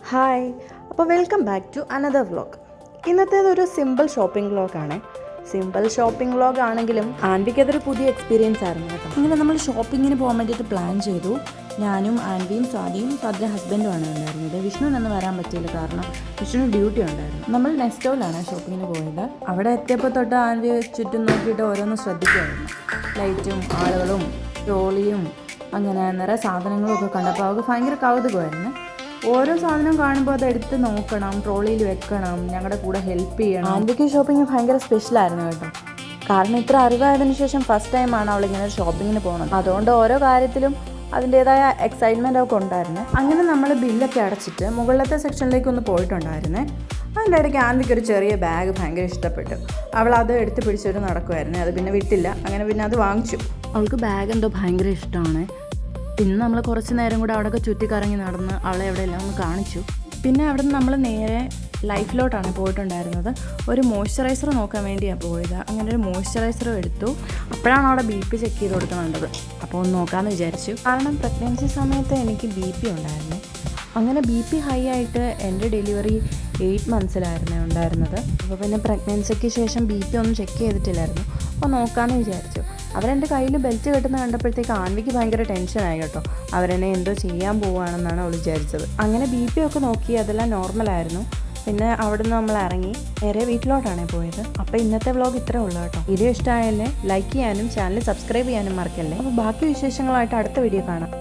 Hi, അപ്പോൾ welcome back to another vlog. ഇന്നത്തേതൊരു simple shopping വ്ളോഗാണ്. സിമ്പിൾ ഷോപ്പിംഗ് വ്ളോഗ് ആണെങ്കിലും ആൻവിക്ക് അതൊരു പുതിയ എക്സ്പീരിയൻസ് ആയിരുന്നു കേട്ടോ. ഇങ്ങനെ നമ്മൾ ഷോപ്പിങ്ങിന് പോകാൻ വേണ്ടിയിട്ട് പ്ലാൻ ചെയ്തു. ഞാനും ആൻവിയും സ്വാതിയും സ്വാതിയുടെ ഹസ്ബൻഡുമാണ് ഉണ്ടായിരുന്നത്. വിഷ്ണുവിനൊന്നും വരാൻ പറ്റിയില്ല, കാരണം വിഷ്ണു ഡ്യൂട്ടി ഉണ്ടായിരുന്നു. നമ്മൾ നെസ്റ്റോയിലാണ് ഷോപ്പിങ്ങിന് പോയത്. അവിടെ എത്തിയപ്പോൾ തൊട്ട് ആൻവി ചുറ്റും നോക്കിയിട്ട് ഓരോന്ന് ശ്രദ്ധിക്കുമായിരുന്നു. ലൈറ്റും ആളുകളും ട്രോളിയും അങ്ങനെ നിറയെ സാധനങ്ങളും ഒക്കെ കണ്ടപ്പോൾ അവർക്ക് ഭയങ്കര കൗതുകമായിരുന്നു. ഓരോ സാധനം കാണുമ്പോൾ അത് എടുത്ത് നോക്കണം, ട്രോളിയിൽ വെക്കണം, ഞങ്ങളുടെ കൂടെ ഹെൽപ്പ് ചെയ്യണം. ആൻവിക്ക് ഷോപ്പിംഗ് ഭയങ്കര സ്പെഷ്യലായിരുന്നു കേട്ടോ. കാരണം ഇത്ര അറിവായതിനു ശേഷം ഫസ്റ്റ് ടൈമാണ് അവളിങ്ങനെ ഷോപ്പിങ്ങിന് പോകുന്നത്. അതുകൊണ്ട് ഓരോ കാര്യത്തിലും അതിൻ്റേതായ എക്സൈറ്റ്മെൻ്റ് ഒക്കെ ഉണ്ടായിരുന്നു. അങ്ങനെ നമ്മൾ ബില്ലൊക്കെ അടച്ചിട്ട് മുകളിലത്തെ സെക്ഷനിലേക്ക് ഒന്ന് പോയിട്ടുണ്ടായിരുന്നേ. അതിൻ്റെ ഇടയ്ക്ക് ആൻവിക്ക് ഒരു ചെറിയ ബാഗ് ഭയങ്കര ഇഷ്ടപ്പെട്ടു. അവൾ അത് എടുത്ത് പിടിച്ചൊരു നടക്കുമായിരുന്നു. അത് പിന്നെ വിട്ടില്ല. അങ്ങനെ പിന്നെ അത് വാങ്ങിച്ചു. അവൾക്ക് ബാഗ് എന്തോ ഭയങ്കര ഇഷ്ടമാണ്. പിന്നെ നമ്മൾ കുറച്ച് നേരം കൂടെ അവിടെയൊക്കെ ചുറ്റിക്കറങ്ങി നടന്ന് അവളെ എവിടെയെല്ലാം ഒന്ന് കാണിച്ചു. പിന്നെ അവിടെ നിന്ന് നമ്മൾ നേരെ ലൈഫിലോട്ടാണ് പോയിട്ടുണ്ടായിരുന്നത്. ഒരു മോയ്സ്ചറൈസർ നോക്കാൻ വേണ്ടിയാണ് പോയത്. അങ്ങനെ ഒരു മോയ്സ്ചറൈസറും എടുത്തു. അപ്പോഴാണ് അവിടെ ബി പി ചെക്ക് ചെയ്ത് കൊടുക്കുന്നുണ്ടത്. അപ്പോൾ ഒന്ന് നോക്കാമെന്ന് വിചാരിച്ചു. കാരണം പ്രഗ്നൻസി സമയത്ത് എനിക്ക് ബി പി ഉണ്ടായിരുന്നു. അങ്ങനെ ബി പി ഹൈ ആയിട്ട് എൻ്റെ ഡെലിവറി 8 മന്ത്സിലായിരുന്നു ഉണ്ടായിരുന്നത്. അപ്പോൾ പിന്നെ പ്രഗ്നൻസിക്ക് ശേഷം ബി പി ഒന്നും ചെക്ക് ചെയ്തിട്ടില്ലായിരുന്നു. അപ്പോൾ നോക്കാമെന്ന് വിചാരിച്ചു. അവരെൻ്റെ കയ്യിൽ ബെൽറ്റ് കെട്ടുന്ന കണ്ടപ്പോഴത്തേക്ക് ആൻവിക്ക് ഭയങ്കര ടെൻഷനായി കേട്ടോ. അവരെന്നെ എന്തോ ചെയ്യാൻ പോവുകയാണെന്നാണ് അവൾ വിചാരിച്ചത്. അങ്ങനെ ബി പി ഒക്കെ നോക്കി, അതെല്ലാം നോർമലായിരുന്നു. പിന്നെ അവിടെ നിന്ന് നമ്മൾ ഇറങ്ങി നേരെ വീട്ടിലോട്ടാണ് പോയത്. അപ്പോൾ ഇന്നത്തെ വ്ളോഗ് ഇത്രേ ഉള്ളൂ കേട്ടോ. വീഡിയോ ഇഷ്ടമായാലേ ലൈക്ക് ചെയ്യാനും ചാനൽ സബ്സ്ക്രൈബ് ചെയ്യാനും മറക്കല്ലേ. അപ്പോൾ ബാക്കി വിശേഷങ്ങളായിട്ട് അടുത്ത വീഡിയോ കാണാം.